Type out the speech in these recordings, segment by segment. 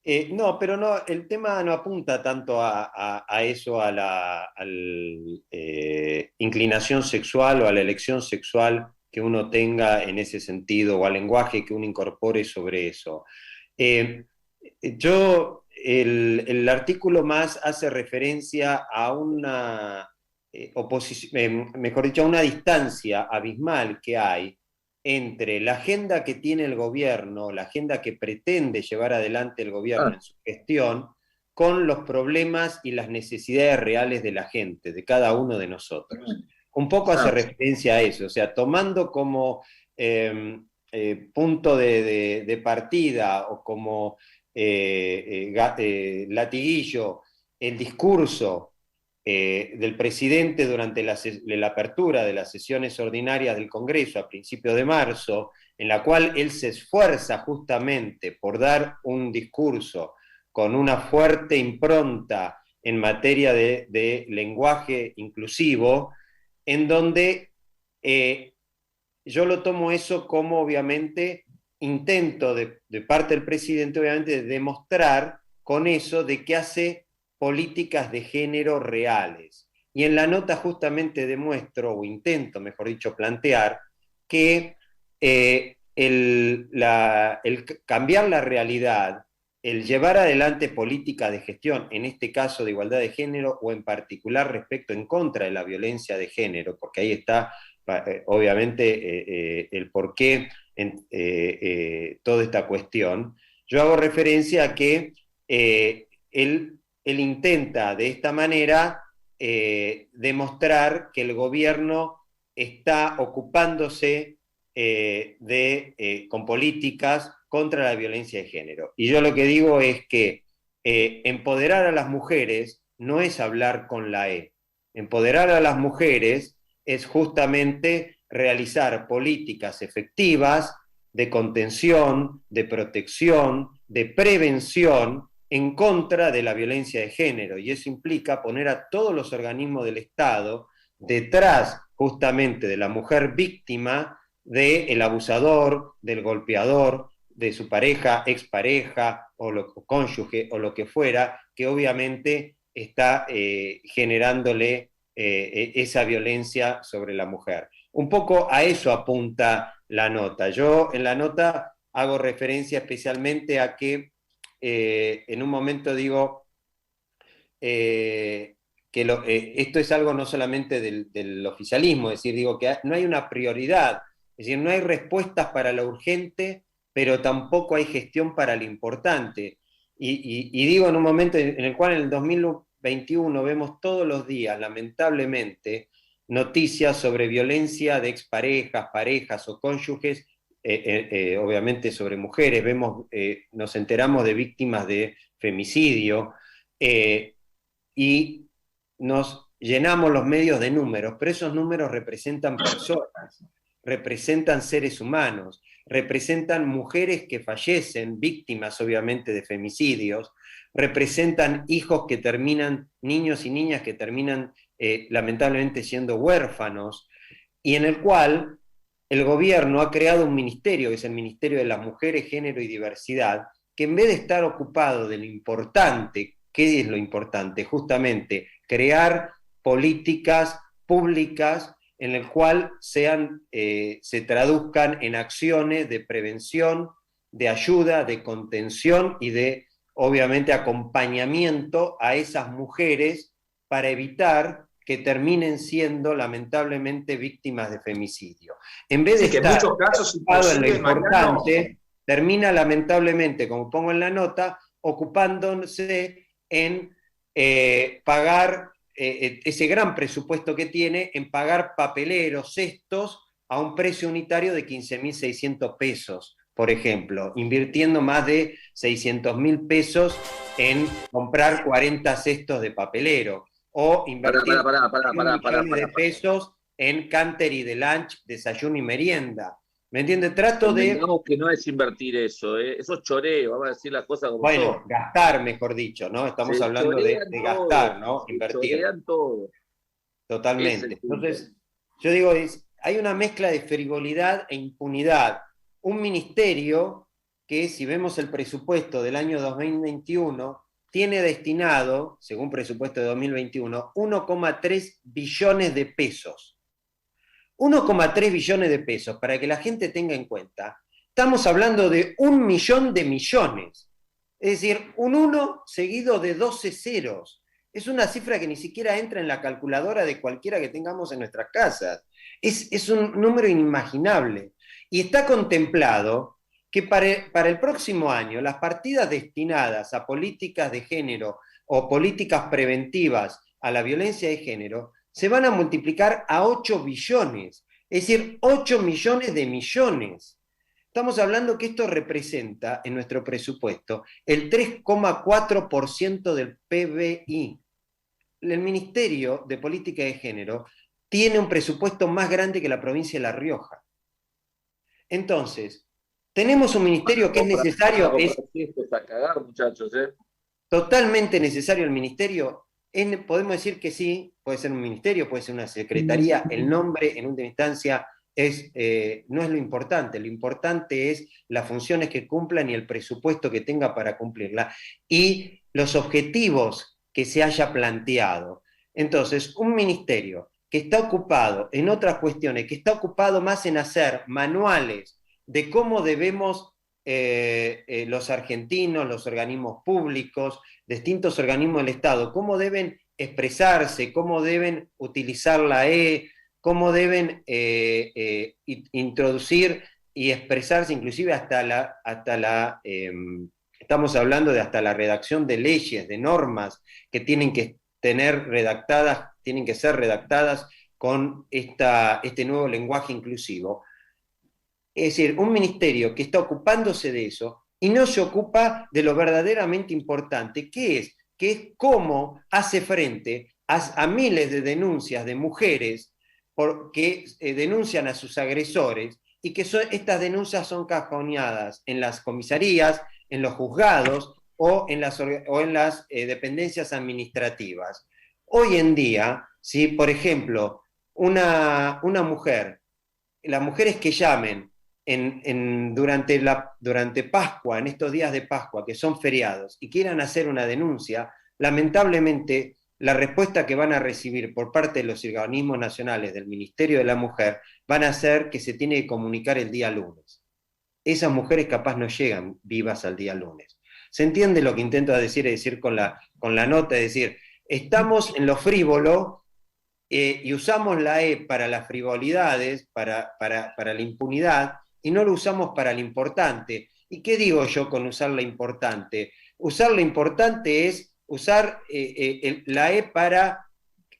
No, pero no, el tema no apunta tanto a eso, inclinación sexual o a la elección sexual que uno tenga en ese sentido, o al lenguaje que uno incorpore sobre eso. Eh, el artículo más hace referencia a una oposición, mejor dicho, a una distancia abismal que hay entre la agenda que tiene el gobierno, la agenda que pretende llevar adelante el gobierno Ah, en su gestión, con los problemas y las necesidades reales de la gente, de cada uno de nosotros. Un poco hace ah, referencia a eso, o sea, tomando como punto de partida o como latiguillo el discurso del presidente durante la apertura de las sesiones ordinarias del Congreso a principios de marzo, en la cual él se esfuerza justamente por dar un discurso con una fuerte impronta en materia de lenguaje inclusivo, en donde yo lo tomo eso como obviamente intento de parte del presidente, obviamente, de demostrar con eso de que hace políticas de género reales. Y en la nota justamente demuestro, o intento, mejor dicho, plantear que el cambiar la realidad, el llevar adelante políticas de gestión, en este caso de igualdad de género, o en particular respecto en contra de la violencia de género, porque ahí está obviamente el porqué en toda esta cuestión, yo hago referencia a que él intenta de esta manera demostrar que el gobierno está ocupándose con políticas contra la violencia de género. Y yo lo que digo es que empoderar a las mujeres no es hablar con la E. Empoderar a las mujeres es justamente realizar políticas efectivas de contención, de protección, de prevención en contra de la violencia de género. Y eso implica poner a todos los organismos del Estado detrás justamente de la mujer víctima, del abusador, del golpeador, de su pareja, expareja o cónyuge o lo que fuera, que obviamente está generándole esa violencia sobre la mujer. Un poco a eso apunta la nota. Yo en la nota hago referencia especialmente a que en un momento digo eh, que esto es algo no solamente del oficialismo, es decir, digo que no hay una prioridad, es decir, no hay respuestas para lo urgente, pero tampoco hay gestión para lo importante. Y digo en un momento en el cual en el 2021 vemos todos los días, lamentablemente, noticias sobre violencia de exparejas, parejas o cónyuges, obviamente sobre mujeres, nos enteramos de víctimas de femicidio, eh, y nos llenamos los medios de números, pero esos números representan personas, representan seres humanos, representan mujeres que fallecen, víctimas obviamente de femicidios, representan hijos que terminan, niños y niñas que terminan lamentablemente siendo huérfanos, y en el cual el gobierno ha creado un ministerio, que es el Ministerio de las Mujeres, Género y Diversidad, que en vez de estar ocupado de lo importante, ¿qué es lo importante? Justamente crear políticas públicas en el cual se traduzcan en acciones de prevención, de ayuda, de contención y de, obviamente, acompañamiento a esas mujeres para evitar que terminen siendo lamentablemente víctimas de femicidio. En vez de sí, que en estar muchos casos ocupado en lo inclusive, Mariano, importante, termina lamentablemente, como pongo en la nota, ocupándose en pagar ese gran presupuesto que tiene, en pagar papeleros, cestos, a un precio unitario de 15.600 pesos, por ejemplo, invirtiendo más de 600.000 pesos en comprar 40 cestos de papelero, o pará, pará, invertir pará, pará, pará, pará, 1 millones pará, de pará. pesos en canter y de lunch, desayuno y merienda. ¿Me entiende? Trato de, Convengamos que no es invertir eso, ¿eh? Eso es choreo, vamos a decir las cosas como bueno, son. gastar, mejor dicho, ¿no? Estamos hablando de gastar, ¿no? Se Invertir, chorean todo. Es el totalmente. punto. Entonces, yo digo, hay una mezcla de frivolidad e impunidad. Un ministerio que si vemos el presupuesto del año 2021, tiene destinado, según presupuesto de 2021, 1,3 billones de pesos. 1,3 billones de pesos, para que la gente tenga en cuenta, estamos hablando de 1 millón de millones. Es decir, un 1 seguido de 12 ceros. Es una cifra que ni siquiera entra en la calculadora de cualquiera que tengamos en nuestras casas. Es un número inimaginable. Y está contemplado que para el próximo año las partidas destinadas a políticas de género o políticas preventivas a la violencia de género se van a multiplicar a 8 billones, es decir, 8 millones de millones. Estamos hablando que esto representa en nuestro presupuesto el 3,4% del PBI. El Ministerio de Política de Género tiene un presupuesto más grande que la provincia de La Rioja. Entonces, tenemos un ministerio que es necesario, es a cagar, muchachos, totalmente necesario el ministerio. Podemos decir que sí, puede ser un ministerio, puede ser una secretaría, el nombre en última instancia no es lo importante es las funciones que cumplan y el presupuesto que tenga para cumplirla y los objetivos que se haya planteado. Entonces, un ministerio que está ocupado en otras cuestiones, que está ocupado más en hacer manuales de cómo debemos los argentinos, los organismos públicos, distintos organismos del Estado, cómo deben expresarse, cómo deben utilizar la cómo deben introducir y expresarse, inclusive estamos hablando de hasta la redacción de leyes, de normas que tienen que tienen que ser redactadas con este nuevo lenguaje inclusivo. Es decir, un ministerio que está ocupándose de eso y no se ocupa de lo verdaderamente importante, que es cómo hace frente a miles de denuncias de mujeres que denuncian a sus agresores y que estas denuncias son cajoneadas en las comisarías, en los juzgados o en las dependencias administrativas. Hoy en día, si por ejemplo una mujer, las mujeres que llamen durante Pascua, en estos días de Pascua, que son feriados, y quieran hacer una denuncia, lamentablemente la respuesta que van a recibir por parte de los organismos nacionales del Ministerio de la Mujer van a ser que se tiene que comunicar el día lunes. Esas mujeres capaz no llegan vivas al día lunes. ¿Se entiende lo que intento decir con la nota? Es decir, estamos en lo frívolo y usamos la para las frivolidades, para la impunidad, y no lo usamos para lo importante. ¿Y qué digo yo con usar la importante? Usar lo importante es usar la para,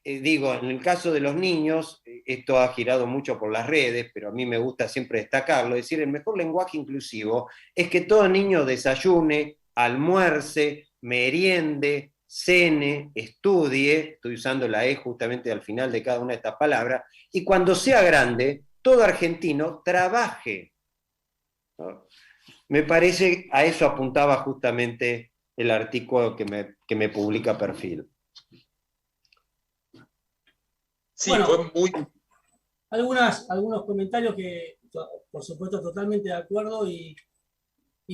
digo, en el caso de los niños, esto ha girado mucho por las redes, pero a mí me gusta siempre destacarlo, es decir, el mejor lenguaje inclusivo es que todo niño desayune, almuerce, meriende, cene, estudie, estoy usando la justamente al final de cada una de estas palabras, y cuando sea grande, todo argentino trabaje, ¿no? Me parece, a eso apuntaba justamente el artículo que me publica Perfil. Sí, bueno, fue muy... Algunos comentarios que, por supuesto, totalmente de acuerdo y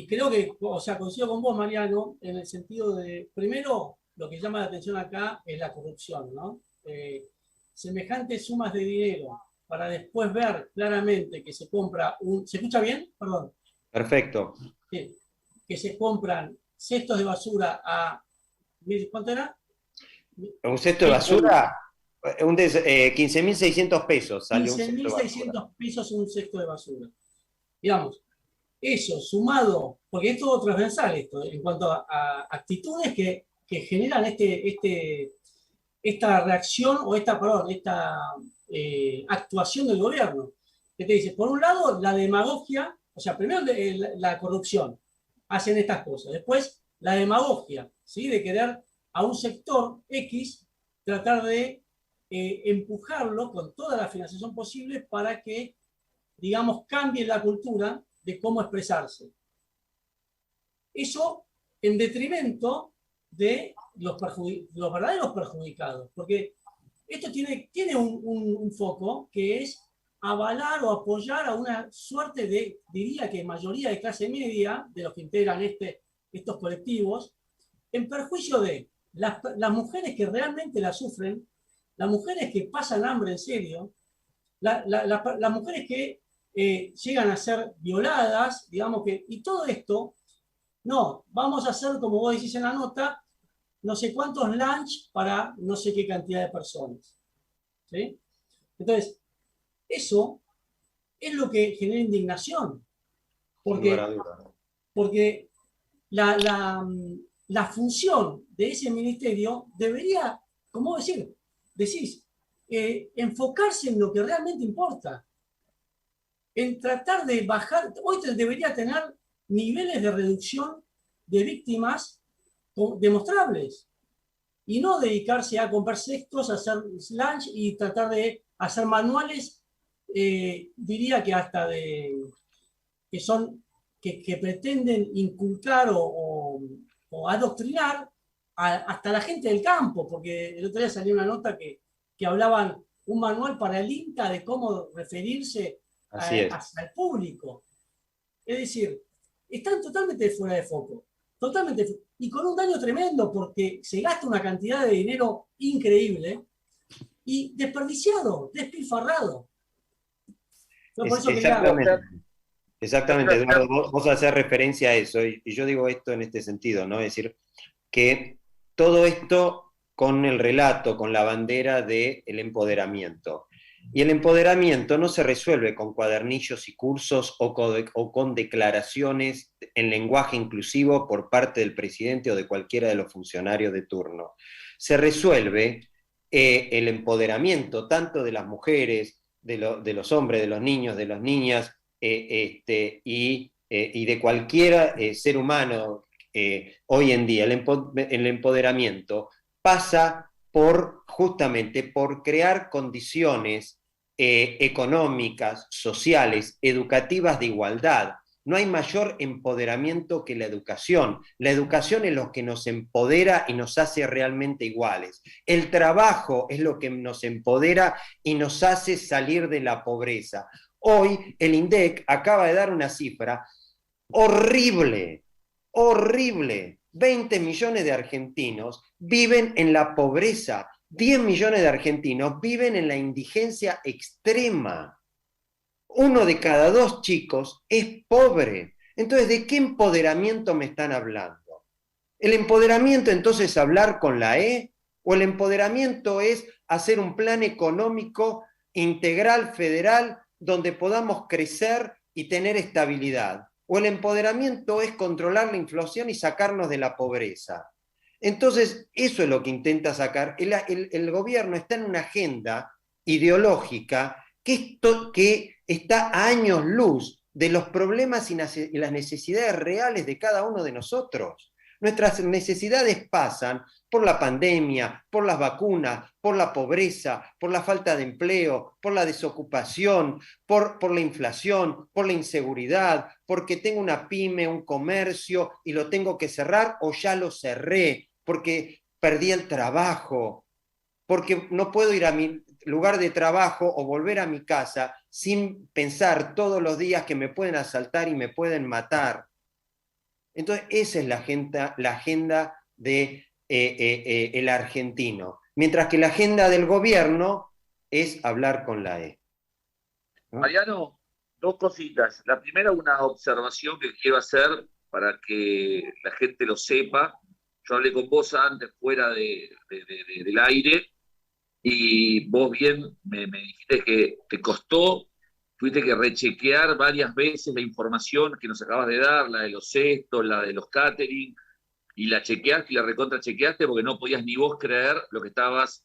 creo que, o sea, coincido con vos, Mariano, en el sentido de, primero, lo que llama la atención acá es la corrupción, ¿no? Semejantes sumas de dinero para después ver claramente que se compra ¿Se escucha bien? Perdón. Perfecto. Sí. Que se compran cestos de basura a... ¿Cuánto era? Un cesto de basura, 15.600 pesos. 15.600 pesos un cesto de basura. Digamos, eso sumado, porque es todo transversal esto, en cuanto a actitudes que generan esta reacción o esta actuación del gobierno. Que te dice, por un lado, la demagogia, o sea, primero la corrupción, hacen estas cosas. Después, la demagogia, ¿sí? De querer a un sector X tratar de empujarlo con toda la financiación posible para que, digamos, cambie la cultura de cómo expresarse. Eso en detrimento de los verdaderos perjudicados, porque esto tiene un foco que es avalar o apoyar a una suerte de, diría que mayoría de clase media, de los que integran estos colectivos, en perjuicio de las mujeres que realmente la sufren, las mujeres que pasan hambre en serio, las mujeres que llegan a ser violadas, digamos que, y todo esto, no, vamos a hacer, como vos decís en la nota, no sé cuántos lunch para no sé qué cantidad de personas. ¿Sí? Entonces, eso es lo que genera indignación, Sin lugar a porque, dudas. porque la función de ese ministerio debería, ¿cómo decís, enfocarse en lo que realmente importa, en tratar de bajar, hoy debería tener niveles de reducción de víctimas demostrables y no dedicarse a comprar cestos, a hacer lunch y tratar de hacer manuales, diría que hasta que son, que pretenden inculcar o adoctrinar hasta la gente del campo, porque el otro día salió una nota que hablaban un manual para el INTA de cómo referirse Así es. al público. Es decir, están totalmente fuera de foco, totalmente, y con un daño tremendo porque se gasta una cantidad de dinero increíble y desperdiciado, despilfarrado. Yo por eso quería... Exactamente. Exactamente, Oscar, Eduardo, vos haces referencia a eso, y yo digo esto en este sentido, ¿no? Es decir, que todo esto con el relato, con la bandera del empoderamiento. Y el empoderamiento no se resuelve con cuadernillos y cursos o con declaraciones en lenguaje inclusivo por parte del presidente o de cualquiera de los funcionarios de turno. Se resuelve el empoderamiento tanto de las mujeres, de los hombres, de los niños, de las niñas, y de cualquier ser humano hoy en día. El empoderamiento pasa justamente por crear condiciones económicas, sociales, educativas de igualdad. No hay mayor empoderamiento que la educación. La educación es lo que nos empodera y nos hace realmente iguales. El trabajo es lo que nos empodera y nos hace salir de la pobreza. Hoy el INDEC acaba de dar una cifra horrible, horrible. 20 millones de argentinos viven en la pobreza. 10 millones de argentinos viven en la indigencia extrema. 1 de cada 2 chicos es pobre. Entonces, ¿de qué empoderamiento me están hablando? ¿El empoderamiento entonces es hablar con la E? ¿O el empoderamiento es hacer un plan económico integral federal donde podamos crecer y tener estabilidad? ¿O el empoderamiento es controlar la inflación y sacarnos de la pobreza? Entonces, eso es lo que intenta sacar. El gobierno está en una agenda ideológica que está a años luz de los problemas y las necesidades reales de cada uno de nosotros. Nuestras necesidades pasan por la pandemia, por las vacunas, por la pobreza, por la falta de empleo, por la desocupación, por la inflación, por la inseguridad, porque tengo una pyme, un comercio y lo tengo que cerrar o ya lo cerré, porque perdí el trabajo, porque no puedo ir a mi lugar de trabajo o volver a mi casa sin pensar todos los días que me pueden asaltar y me pueden matar. Entonces, esa es la agenda de el argentino. Mientras que la agenda del gobierno es hablar con la E. ¿No? Mariano, dos cositas. La primera, una observación que quiero hacer para que la gente lo sepa. Yo hablé con vos antes, fuera del aire, y vos bien me dijiste que te costó, tuviste que rechequear varias veces la información que nos acabas de dar, la de los cestos, la de los catering, y la chequeaste y la recontra chequeaste porque no podías ni vos creer lo que estabas,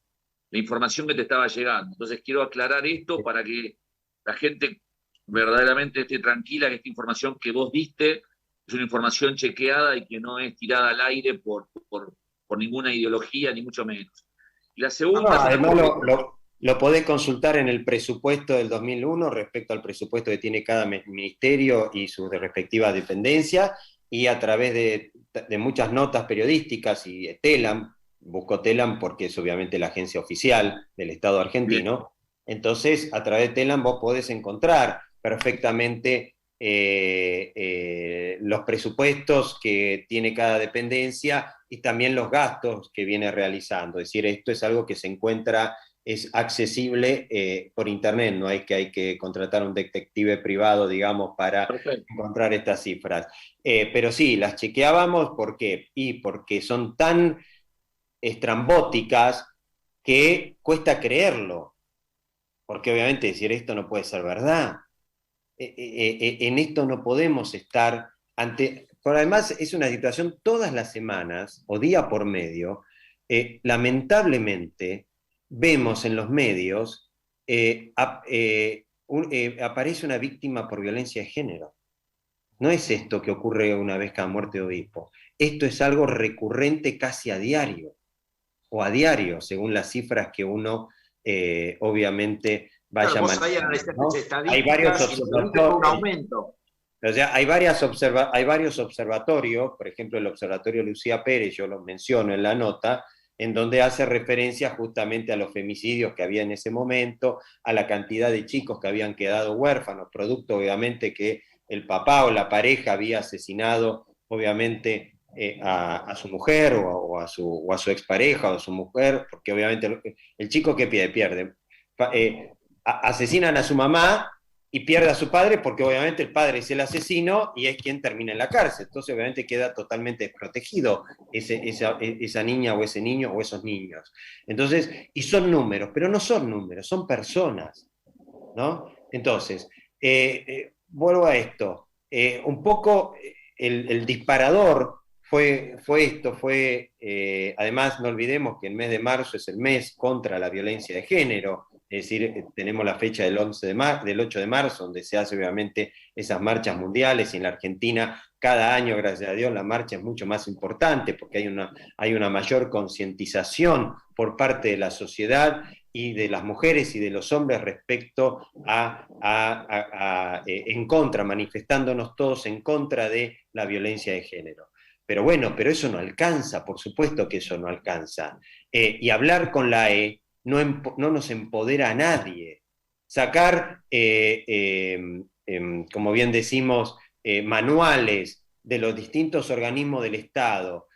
la información que te estaba llegando. Entonces quiero aclarar esto para que la gente verdaderamente esté tranquila que esta información que vos diste es una información chequeada y que no es tirada al aire por ninguna ideología, ni mucho menos. Y la segunda... Además lo podés consultar en el presupuesto del 2001 respecto al presupuesto que tiene cada ministerio y sus respectivas dependencias, y a través de muchas notas periodísticas y TELAM, busco TELAM porque es obviamente la agencia oficial del Estado argentino, Entonces, a través de Telam vos podés encontrar perfectamente los presupuestos que tiene cada dependencia y también los gastos que viene realizando. Es decir, esto es algo que se encuentra, es accesible por internet, no hay que contratar un detective privado, digamos, para Perfecto. encontrar estas cifras. Pero sí, las chequeábamos, ¿por qué? Y porque son tan estrambóticas que cuesta creerlo, porque obviamente decir esto no puede ser verdad. En esto no podemos estar ante... Pero además es una situación todas las semanas o día por medio, lamentablemente vemos en los medios, aparece una víctima por violencia de género. No es esto que ocurre una vez cada muerte de obispo. Esto es algo recurrente casi a diario, o a diario, según las cifras que uno obviamente Claro, vaya vos ahí manejando, analizaste ¿no? Hay varios estadísticas y lo que viste fue un observatorios, aumento. o sea, hay varios observatorios, por ejemplo el Observatorio Lucía Pérez, yo lo menciono en la nota, en donde hace referencia justamente a los femicidios que había en ese momento, a la cantidad de chicos que habían quedado huérfanos, producto obviamente que el papá o la pareja había asesinado obviamente a su mujer o a su expareja o a su mujer, porque obviamente el chico que pierde. Asesinan a su mamá y pierde a su padre porque obviamente el padre es el asesino y es quien termina en la cárcel. Entonces obviamente queda totalmente desprotegido esa niña o ese niño o esos niños. Entonces, y son números, pero no son números, son personas, ¿no? Entonces, vuelvo a esto. Un poco el disparador además no olvidemos que el mes de marzo es el mes contra la violencia de género, es decir, tenemos la fecha del 8 de marzo, donde se hace obviamente esas marchas mundiales, y en la Argentina cada año, gracias a Dios, la marcha es mucho más importante porque hay una mayor concientización por parte de la sociedad y de las mujeres y de los hombres respecto en contra, manifestándonos todos en contra de la violencia de género. Pero bueno, pero eso no alcanza, por supuesto que eso no alcanza. Y hablar con la E no nos empodera a nadie. Sacar, como bien decimos, manuales de los distintos organismos del Estado,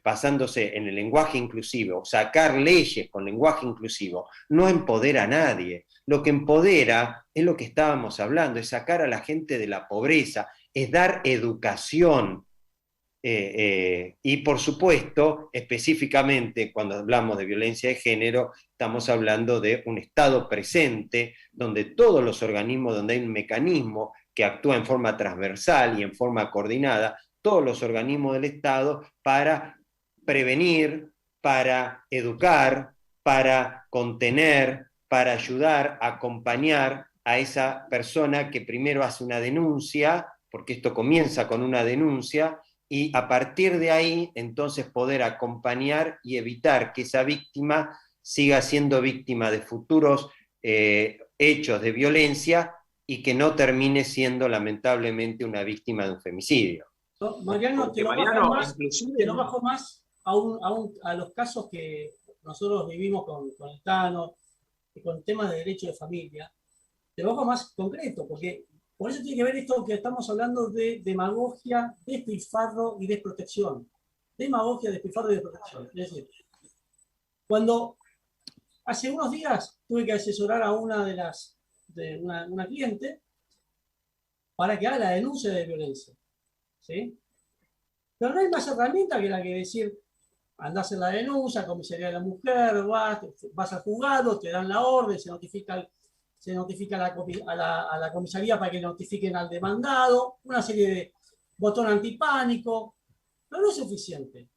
basándose en el lenguaje inclusivo, sacar leyes con lenguaje inclusivo, no empodera a nadie. Lo que empodera es lo que estábamos hablando, es sacar a la gente de la pobreza, es dar educación. Y por supuesto, específicamente cuando hablamos de violencia de género, estamos hablando de un Estado presente, donde todos los organismos, donde hay un mecanismo que actúa en forma transversal y en forma coordinada, todos los organismos del Estado para prevenir, para educar, para contener, para ayudar, a acompañar a esa persona que primero hace una denuncia, porque esto comienza con una denuncia, y a partir de ahí entonces poder acompañar y evitar que esa víctima siga siendo víctima de futuros hechos de violencia y que no termine siendo lamentablemente una víctima de un femicidio. No, Mariano, Porque Mariano, inclusive... te lo bajo más a los casos que nosotros vivimos con el Tano, y con temas de derecho de familia. Te lo bajo más concreto, porque por eso tiene que ver esto que estamos hablando de demagogia, despilfarro y desprotección. Demagogia, despilfarro y desprotección. Es decir, cuando hace unos días tuve que asesorar a una cliente para que haga la denuncia de violencia. ¿Sí? Pero no hay más herramienta que la que decir, andás en la denuncia, comisaría de la mujer, vas al juzgado, te dan la orden, se notifica a la comisaría para que notifiquen al demandado, una serie de botón antipánico, pero no es suficiente.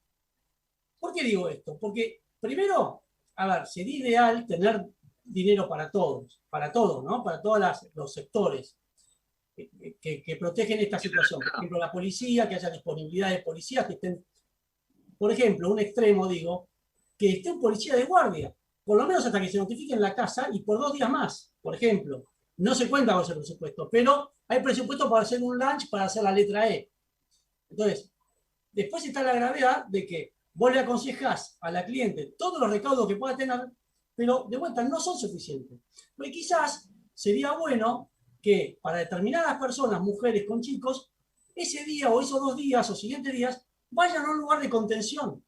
¿Por qué digo esto? Porque primero, a ver, sería ideal tener dinero para todos, ¿no? Para todos los sectores que protegen esta situación. Por ejemplo, la policía, que haya disponibilidad de policías que estén, por ejemplo, un extremo, digo, que esté un policía de guardia, por lo menos hasta que se notifique en la casa y por 2 días más, por ejemplo. No se cuenta con ese presupuesto, pero hay presupuesto para hacer un lunch, para hacer la letra E. Entonces, después está la gravedad de que vos le aconsejás a la cliente todos los recaudos que pueda tener, pero de vuelta no son suficientes. Porque quizás sería bueno que para determinadas personas, mujeres con chicos, ese día o esos 2 días o siguientes días vayan a un lugar de contención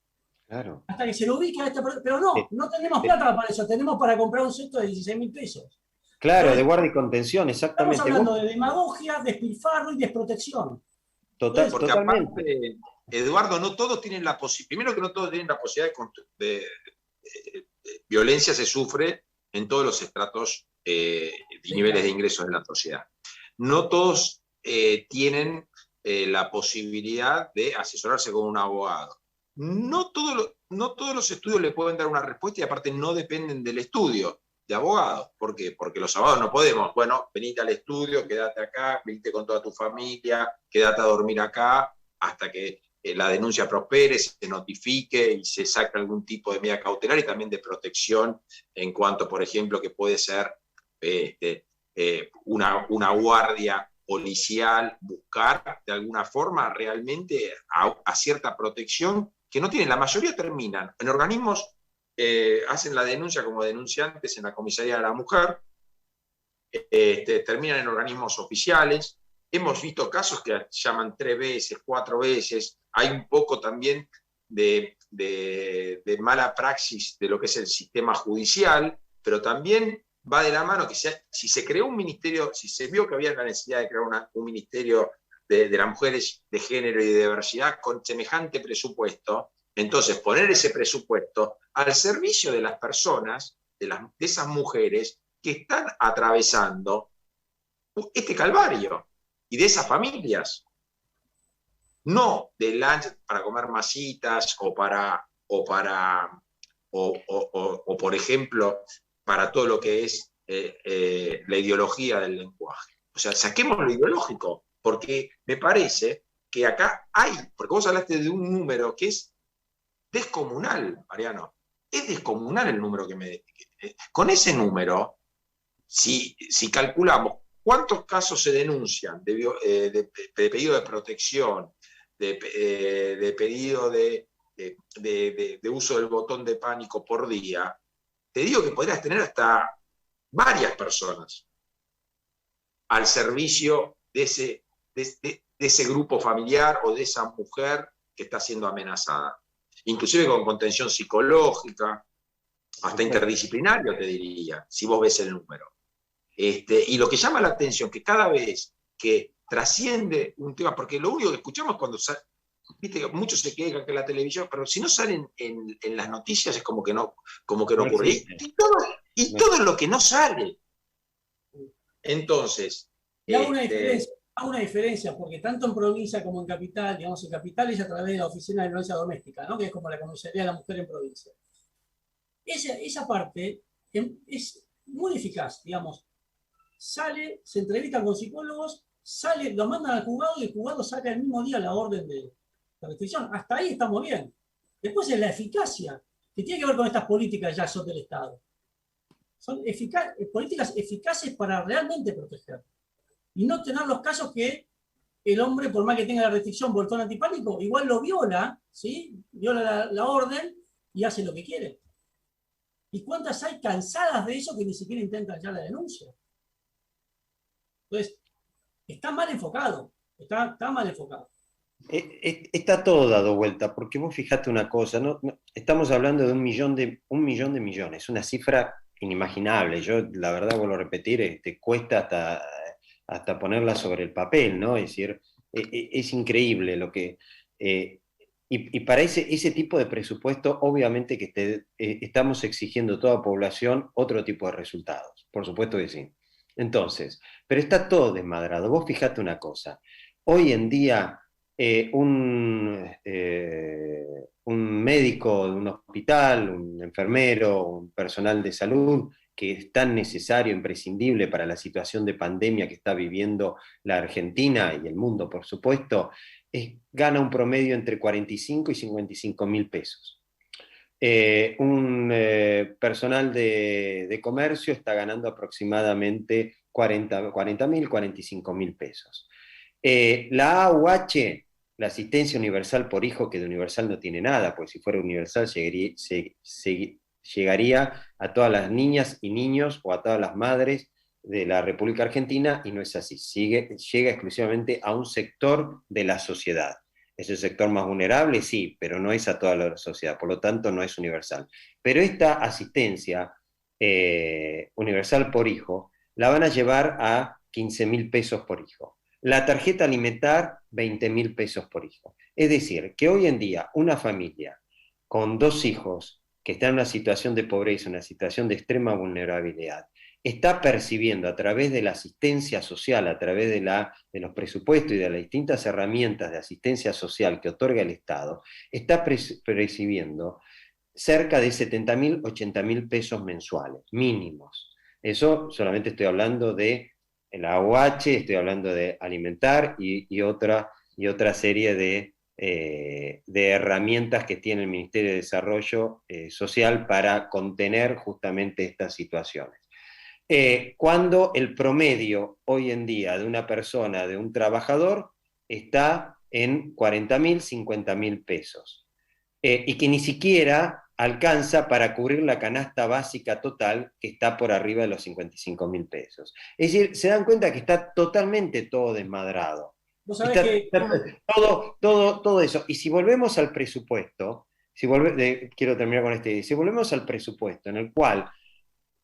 Claro. hasta que se lo ubique a esta persona. Pero no, Eh, no tenemos eh, plata para eso, tenemos para comprar un cesto de 16.000 pesos. claro, de Entonces, guardia y contención, estamos exactamente. hablando de demagogia, despilfarro y desprotección. Entonces, Porque Totalmente. aparte, Eduardo, no todos tienen la posibilidad, primero que no todos tienen la posibilidad de violencia se sufre en todos los estratos y sí, niveles claro. de ingresos de la sociedad. No todos tienen la posibilidad de asesorarse con un abogado. No todos los estudios le pueden dar una respuesta y aparte no dependen del estudio de abogados. ¿Por qué? Porque los abogados no podemos, bueno, venite al estudio, quédate acá, venite con toda tu familia, quédate a dormir acá, hasta que la denuncia prospere, se notifique y se saque algún tipo de medida cautelar y también de protección en cuanto, por ejemplo, que puede ser una guardia policial, buscar de alguna forma realmente a cierta protección que no tienen. La mayoría terminan en organismos, hacen la denuncia como denunciantes en la comisaría de la mujer, terminan en organismos oficiales. Hemos visto casos que llaman 3 veces, 4 veces. Hay un poco también de mala praxis de lo que es el sistema judicial, pero también va de la mano que si se creó un ministerio, si se vio que había la necesidad de crear un ministerio de las mujeres, de género y de diversidad con semejante presupuesto, entonces poner ese presupuesto al servicio de las personas, de esas mujeres que están atravesando este calvario y de esas familias. No de lunch para comer masitas o por ejemplo, para todo lo que es la ideología del lenguaje. O sea, saquemos lo ideológico, porque me parece que acá hay, porque vos hablaste de un número que es descomunal, Mariano. Es descomunal el número con ese número, si calculamos cuántos casos se denuncian de pedido de protección, de pedido de uso del botón de pánico por día, te digo que podrías tener hasta varias personas al servicio de ese grupo familiar o de esa mujer que está siendo amenazada. Inclusive con contención psicológica, hasta interdisciplinario, te diría, si vos ves el número. Y lo que llama la atención, que cada vez que trasciende un tema, porque lo único que escuchamos cuando viste, muchos se quejan que la televisión, pero si no salen en las noticias es como que no ocurre. Y todo lo que no sale. Entonces. Y hago una diferencia, porque tanto en provincia como en capital, digamos, en capital es a través de la Oficina de Violencia Doméstica, ¿no? Que es como la comisaría de la mujer en provincia. Esa parte es muy eficaz, digamos. Sale, se entrevistan con psicólogos, sale, lo mandan al juzgado y el juzgado saca el mismo día la orden de restricción. Hasta ahí estamos bien. Después es la eficacia, que tiene que ver con estas políticas ya son del Estado. Son políticas eficaces para realmente proteger. Y no tener los casos que el hombre, por más que tenga la restricción botón antipánico, igual lo viola, ¿sí? Viola la orden y hace lo que quiere. ¿Y cuántas hay cansadas de eso que ni siquiera intentan ya la denuncia? Entonces, está mal enfocado. Está mal enfocado. Está todo dado vuelta, porque vos fijate una cosa, estamos hablando de un millón de millones, una cifra inimaginable. Yo, la verdad, vuelvo a repetir, te cuesta hasta ponerla sobre el papel, ¿no? Es decir, es increíble lo que... y para ese tipo de presupuesto, obviamente que estamos exigiendo a toda población otro tipo de resultados, por supuesto que sí. Entonces, pero está todo desmadrado. Vos fijate una cosa, hoy en día un médico de un hospital, un enfermero, un personal de salud que es tan necesario, imprescindible para la situación de pandemia que está viviendo la Argentina y el mundo, por supuesto, gana un promedio entre 45 y 55 mil pesos. Un personal de comercio está ganando aproximadamente 40 mil, 45 mil pesos. La AUH, la asistencia universal por hijo, que de universal no tiene nada, pues si fuera universal llegaría a todas las niñas y niños o a todas las madres de la República Argentina, y no es así. Llega exclusivamente a un sector de la sociedad. ¿Es el sector más vulnerable? Sí, pero no es a toda la sociedad, por lo tanto no es universal. Pero esta asistencia universal por hijo la van a llevar a 15.000 pesos por hijo. La tarjeta alimentar, 20.000 pesos por hijo. Es decir, que hoy en día una familia con 2 hijos que está en una situación de pobreza, una situación de extrema vulnerabilidad, está percibiendo a través de la asistencia social, a través de los presupuestos y de las distintas herramientas de asistencia social que otorga el Estado, está percibiendo cerca de 70.000, 80.000 pesos mensuales, mínimos. Eso solamente estoy hablando de la AUH, estoy hablando de alimentar y otra serie de herramientas que tiene el Ministerio de Desarrollo Social para contener justamente estas situaciones. Cuando el promedio hoy en día de una persona, de un trabajador, está en 40.000, 50.000 pesos. Y que ni siquiera alcanza para cubrir la canasta básica total, que está por arriba de los 55.000 pesos. Es decir, se dan cuenta que está totalmente todo desmadrado. Vos sabés que... Todo eso. Y si volvemos al presupuesto, quiero terminar con si volvemos al presupuesto en el cual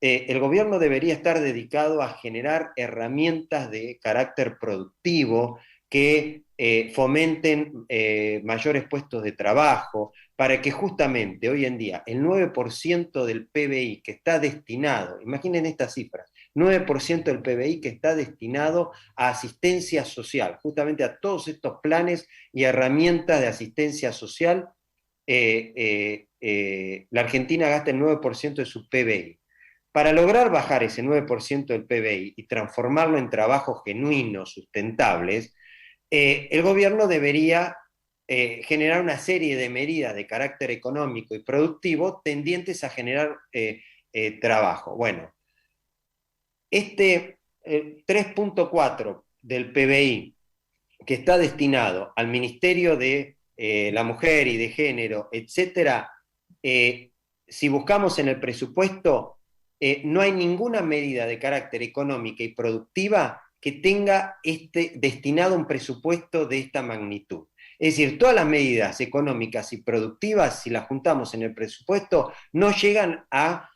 el gobierno debería estar dedicado a generar herramientas de carácter productivo que fomenten mayores puestos de trabajo, para que justamente hoy en día el 9% del PBI que está destinado, imaginen estas cifras, 9% del PBI que está destinado a asistencia social, justamente a todos estos planes y herramientas de asistencia social, la Argentina gasta el 9% de su PBI. Para lograr bajar ese 9% del PBI y transformarlo en trabajos genuinos, sustentables, el gobierno debería generar una serie de medidas de carácter económico y productivo tendientes a generar trabajo. Bueno, este 3.4 del PBI que está destinado al Ministerio de la Mujer y de Género, etcétera, si buscamos en el presupuesto, no hay ninguna medida de carácter económica y productiva que tenga destinado un presupuesto de esta magnitud. Es decir, todas las medidas económicas y productivas, si las juntamos en el presupuesto, no llegan a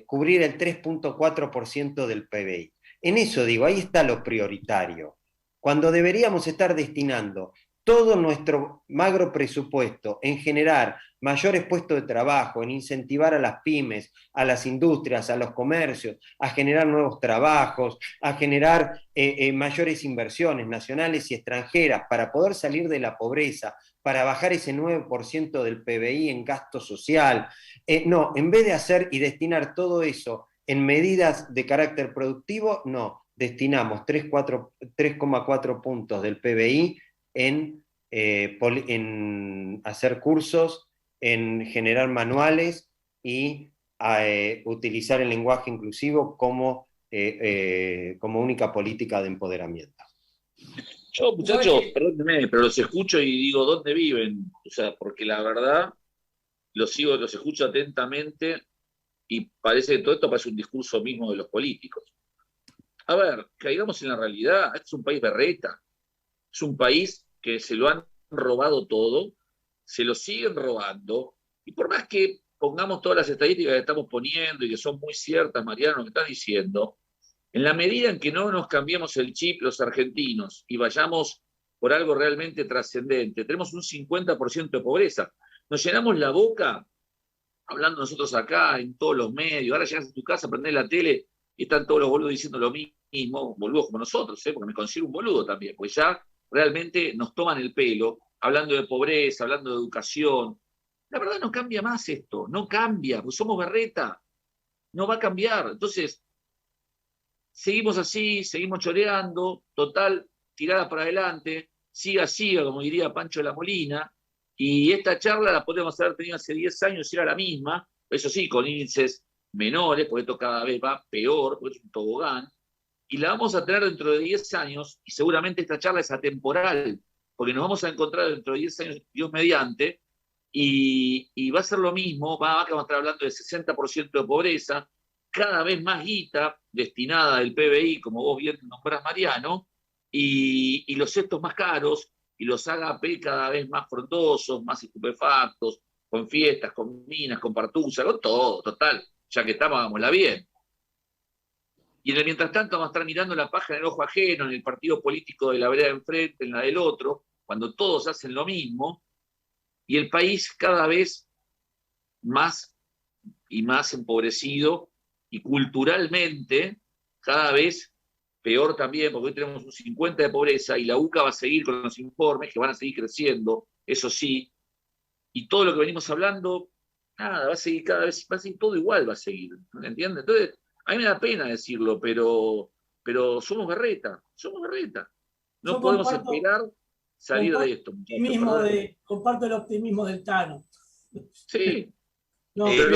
cubrir el 3.4% del PBI. En eso digo, ahí está lo prioritario. Cuando deberíamos estar destinando todo nuestro magro presupuesto en generar mayores puestos de trabajo, en incentivar a las pymes, a las industrias, a los comercios, a generar nuevos trabajos, a generar mayores inversiones nacionales y extranjeras para poder salir de la pobreza, para bajar ese 9% del PBI en gasto social. No, en vez de hacer y destinar todo eso en medidas de carácter productivo, no, destinamos 3,4 puntos del PBI en hacer cursos, en generar manuales y utilizar el lenguaje inclusivo como única política de empoderamiento. Yo, muchachos, perdónenme, pero los escucho y digo, ¿dónde viven? O sea, porque la verdad, los escucho atentamente y parece que todo esto parece un discurso mismo de los políticos. A ver, caigamos en la realidad, este es un país berreta, es un país que se lo han robado todo, se lo siguen robando, y por más que pongamos todas las estadísticas que estamos poniendo y que son muy ciertas, Mariano, lo que estás diciendo, en la medida en que no nos cambiemos el chip los argentinos y vayamos por algo realmente trascendente, tenemos un 50% de pobreza. Nos llenamos la boca hablando nosotros acá, en todos los medios, ahora llegas a tu casa, prendés la tele y están todos los boludos diciendo lo mismo, boludos como nosotros, porque me considero un boludo también, porque ya realmente nos toman el pelo, hablando de pobreza, hablando de educación. La verdad no cambia más esto, no cambia, pues somos berreta, no va a cambiar. Entonces, seguimos así, seguimos choreando, total, tirada para adelante, siga, como diría Pancho de la Molina, y esta charla la podemos haber tenido hace 10 años y era la misma, eso sí, con índices menores, porque esto cada vez va peor, porque es un tobogán, y la vamos a tener dentro de 10 años, y seguramente esta charla es atemporal, porque nos vamos a encontrar dentro de 10 años, Dios mediante, y va a ser lo mismo, vamos a estar hablando de 60% de pobreza, cada vez más guita destinada del PBI, como vos bien nombrás, Mariano, y los cestos más caros, y los AGP cada vez más frondosos, más estupefactos, con fiestas, con minas, con partusa, con todo, total, ya que estamos, hagámosla bien. Y en el mientras tanto vamos a estar mirando la paja en el ojo ajeno, en el partido político de la vereda de enfrente, en la del otro, cuando todos hacen lo mismo, y el país cada vez más y más empobrecido, y culturalmente cada vez peor también, porque hoy tenemos un 50 de pobreza, y la UCA va a seguir con los informes que van a seguir creciendo, eso sí, y todo lo que venimos hablando, nada, va a seguir cada vez, va a seguir todo igual, va a seguir, ¿entiendes? Entonces, a mí me da pena decirlo, pero somos berreta, somos berreta. No Yo podemos esperar salir de esto, muchachos. Comparto el optimismo del Tano. Sí, No, pero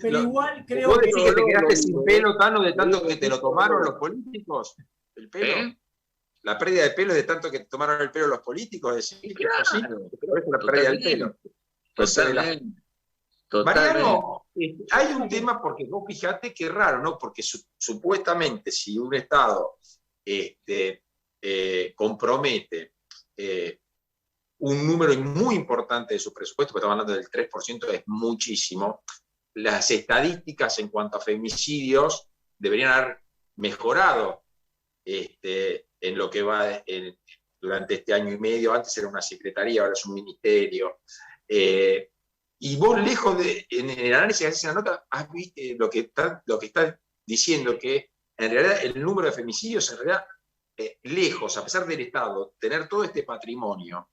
lo- igual creo ¿Vos que... decís que te quedaste sin pelo, Tano, de tanto que te lo tomaron los políticos? ¿El pelo? ¿Eh? La pérdida de pelo de tanto que te tomaron el pelo los políticos, decís Y que fue así, claro, pero es la pérdida del pelo. totalmente. Mariano, hay un tema porque vos fijate que es raro, ¿no? Porque supuestamente si un Estado compromete un número muy importante de su presupuesto, porque estamos hablando del 3%, es muchísimo, las estadísticas en cuanto a femicidios deberían haber mejorado en lo que va durante este año y medio. Antes era una secretaría, ahora es un ministerio. Y vos, lejos en el análisis que haces en la nota, has visto lo que está diciendo, que en realidad el número de femicidios, en realidad, lejos, a pesar del Estado, tener todo este patrimonio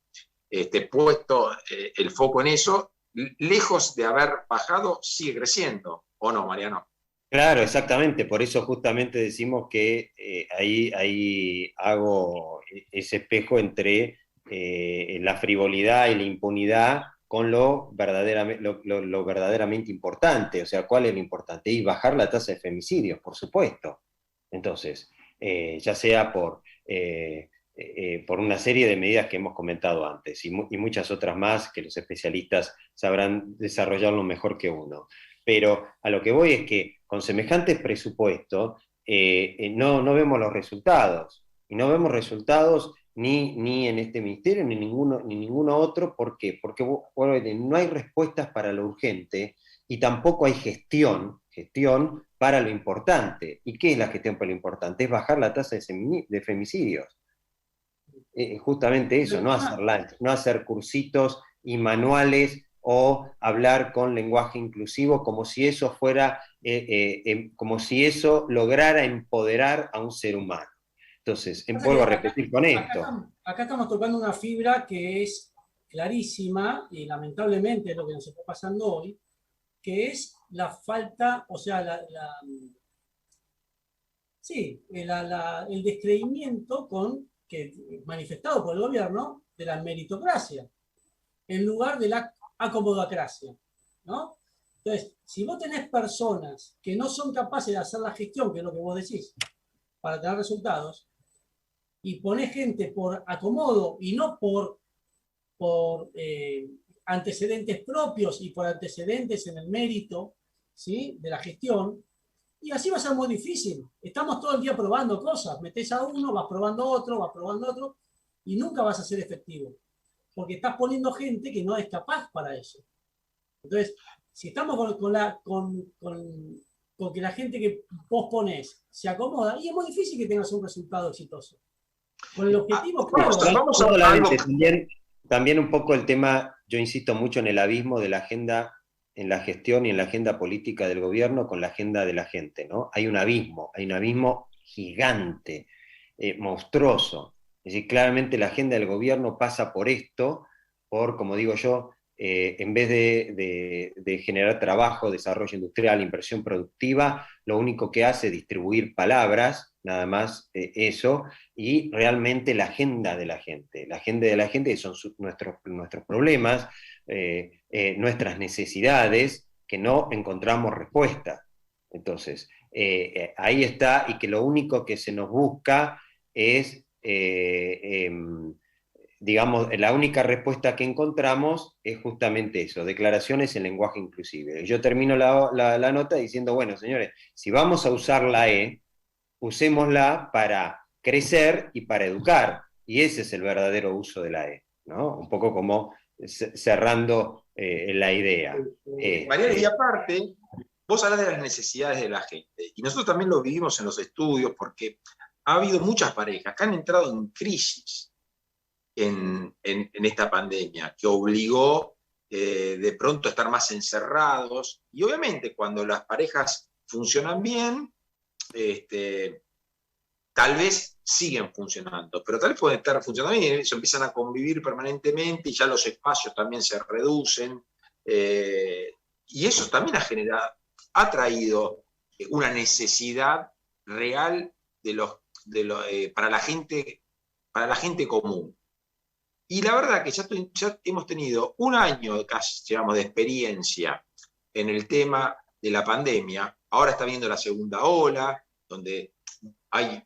puesto el foco en eso, lejos de haber bajado, sigue creciendo, ¿o no, Mariano? Claro, exactamente, por eso justamente decimos que ahí hago ese espejo entre la frivolidad y la impunidad con lo verdaderamente importante. O sea, ¿cuál es lo importante? Y bajar la tasa de femicidios, por supuesto. Entonces, ya sea por una serie de medidas que hemos comentado antes y muchas otras más que los especialistas sabrán desarrollarlo mejor que uno. Pero a lo que voy es que con semejantes presupuestos no vemos los resultados. Y no vemos resultados ni en este ministerio ni ninguno otro. ¿Por qué? Porque no hay respuestas para lo urgente y tampoco hay gestión para lo importante. ¿Y qué es la gestión para lo importante? Es bajar la tasa de femicidios. Justamente eso, no hacer cursitos y manuales o hablar con lenguaje inclusivo como si eso fuera, como si eso lograra empoderar a un ser humano. Entonces, vuelvo a repetir con esto. Acá estamos tocando una fibra que es clarísima y lamentablemente es lo que nos está pasando hoy, que es la falta, o sea, el descreimiento manifestado por el gobierno de la meritocracia, en lugar de la acomodacracia, ¿no? Entonces, si vos tenés personas que no son capaces de hacer la gestión, que es lo que vos decís, para tener resultados, y ponés gente por acomodo y no por antecedentes propios y por antecedentes en el mérito, ¿sí?, de la gestión, y así va a ser muy difícil. Estamos todo el día probando cosas, metés a uno, vas probando otro, y nunca vas a ser efectivo, porque estás poniendo gente que no es capaz para eso. Entonces, si estamos con que la gente que vos ponés se acomoda, y es muy difícil que tengas un resultado exitoso. Con el objetivo, claro. Vamos a algo. También un poco el tema, yo insisto mucho en el abismo de la agenda, en la gestión y en la agenda política del gobierno con la agenda de la gente, ¿no? Hay un abismo gigante, monstruoso. Es decir, claramente la agenda del gobierno pasa por esto, como digo yo, en vez de generar trabajo, desarrollo industrial, inversión productiva, lo único que hace es distribuir palabras, nada más eso, y realmente la agenda de la gente son nuestros problemas, nuestras necesidades, que no encontramos respuesta. Entonces, ahí está, y que lo único que se nos busca es digamos, la única respuesta que encontramos es justamente eso, declaraciones en lenguaje inclusive. Yo termino la nota diciendo, bueno, señores, si vamos a usar la E, usémosla para crecer y para educar, y ese es el verdadero uso de la E, ¿no? Un poco como cerrando la idea. Mariano, y aparte, vos hablas de las necesidades de la gente, y nosotros también lo vivimos en los estudios, porque ha habido muchas parejas que han entrado en crisis en esta pandemia, que obligó de pronto a estar más encerrados, y obviamente cuando las parejas funcionan bien, tal vez siguen funcionando, pero tal vez pueden estar funcionando bien y se empiezan a convivir permanentemente y ya los espacios también se reducen. Y eso también ha traído una necesidad real para la gente común. Y la verdad que ya hemos tenido un año casi, digamos, de experiencia en el tema de la pandemia. Ahora está viendo la segunda ola, donde hay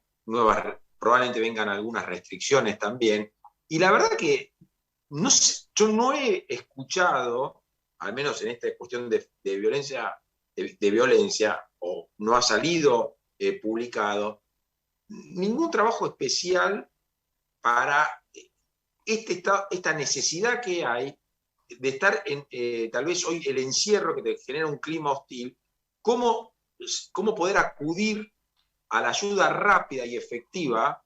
probablemente vengan algunas restricciones también. Y la verdad que yo no he escuchado, al menos en esta cuestión de violencia, o no ha salido publicado, ningún trabajo especial para esta necesidad que hay de estar tal vez hoy el encierro que te genera un clima hostil, cómo poder acudir a la ayuda rápida y efectiva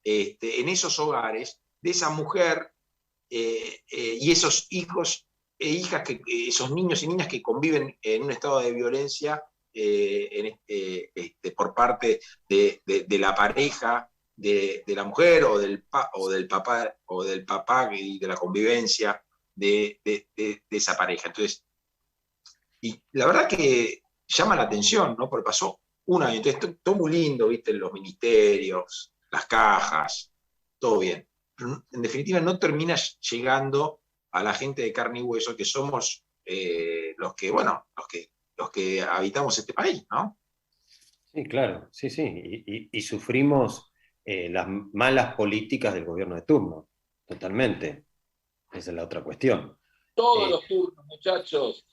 en esos hogares de esa mujer y esos hijos e hijas, esos niños y niñas que conviven en un estado de violencia por parte de la pareja, de la mujer o del papá y de la convivencia de esa pareja. Entonces, y la verdad que llama la atención, ¿no? Porque pasó un año, entonces todo muy lindo, ¿viste? Los ministerios, las cajas, todo bien. Pero en definitiva no termina llegando a la gente de carne y hueso, que somos los que habitamos este país, ¿no? Sí, claro, sí, sí. Y sufrimos las malas políticas del gobierno de turno, totalmente. Esa es la otra cuestión. Todos los turnos, muchachos.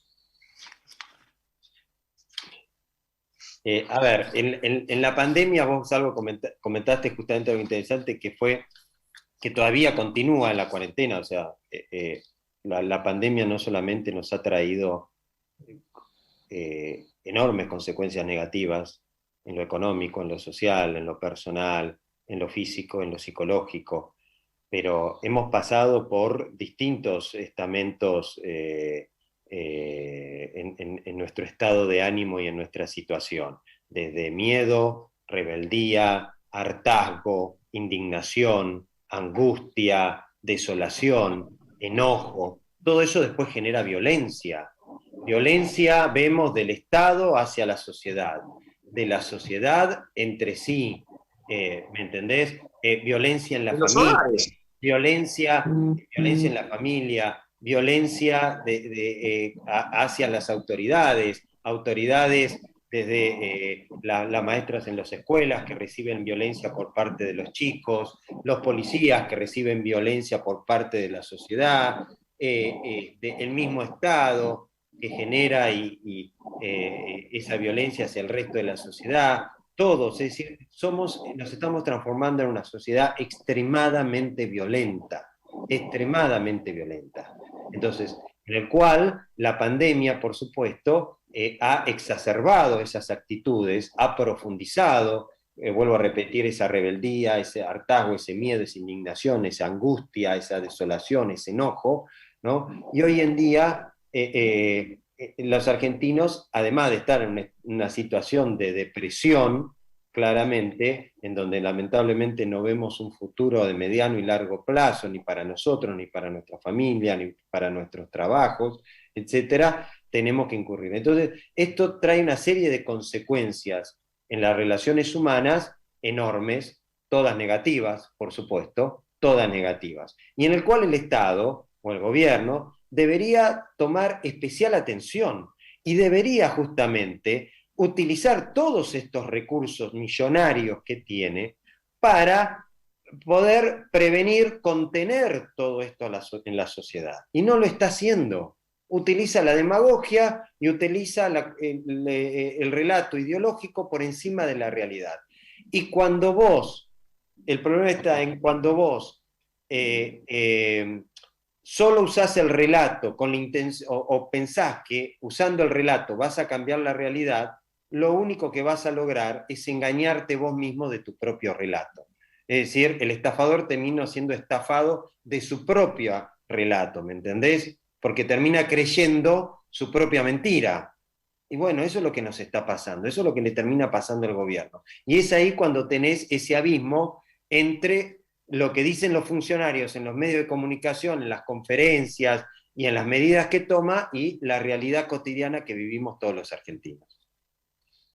A ver, en la pandemia vos algo comentaste justamente algo interesante, que fue que todavía continúa la cuarentena, o sea, la pandemia no solamente nos ha traído enormes consecuencias negativas en lo económico, en lo social, en lo personal, en lo físico, en lo psicológico, pero hemos pasado por distintos estamentos en nuestro estado de ánimo y en nuestra situación, desde miedo, rebeldía, hartazgo, indignación, angustia, desolación, enojo. Todo eso después genera violencia. Violencia vemos del Estado hacia la sociedad, de la sociedad entre sí, ¿me entendés? Violencia en la familia, violencia en la familia, violencia hacia las autoridades desde las maestras en las escuelas que reciben violencia por parte de los chicos, los policías que reciben violencia por parte de la sociedad, el mismo Estado que genera esa violencia hacia el resto de la sociedad. Todos, es decir, nos estamos transformando en una sociedad extremadamente violenta. Entonces, en el cual la pandemia, por supuesto, ha exacerbado esas actitudes, ha profundizado, vuelvo a repetir, esa rebeldía, ese hartazgo, ese miedo, esa indignación, esa angustia, esa desolación, ese enojo, ¿no? Y hoy en día los argentinos, además de estar en una situación de depresión, claramente, en donde lamentablemente no vemos un futuro de mediano y largo plazo, ni para nosotros, ni para nuestra familia, ni para nuestros trabajos, etcétera, tenemos que incurrir. Entonces, esto trae una serie de consecuencias en las relaciones humanas enormes, todas negativas, por supuesto, todas negativas, y en el cual el Estado o el gobierno debería tomar especial atención y debería justamente utilizar todos estos recursos millonarios que tiene para poder prevenir, contener todo esto en la sociedad. Y no lo está haciendo. Utiliza la demagogia y utiliza el relato ideológico por encima de la realidad. Y cuando vos, el problema está en cuando vos solo usás el relato con la o pensás que usando el relato vas a cambiar la realidad, lo único que vas a lograr es engañarte vos mismo de tu propio relato. Es decir, el estafador termina siendo estafado de su propio relato, ¿me entendés? Porque termina creyendo su propia mentira. Y bueno, eso es lo que nos está pasando, eso es lo que le termina pasando al gobierno. Y es ahí cuando tenés ese abismo entre lo que dicen los funcionarios en los medios de comunicación, en las conferencias y en las medidas que toma, y la realidad cotidiana que vivimos todos los argentinos.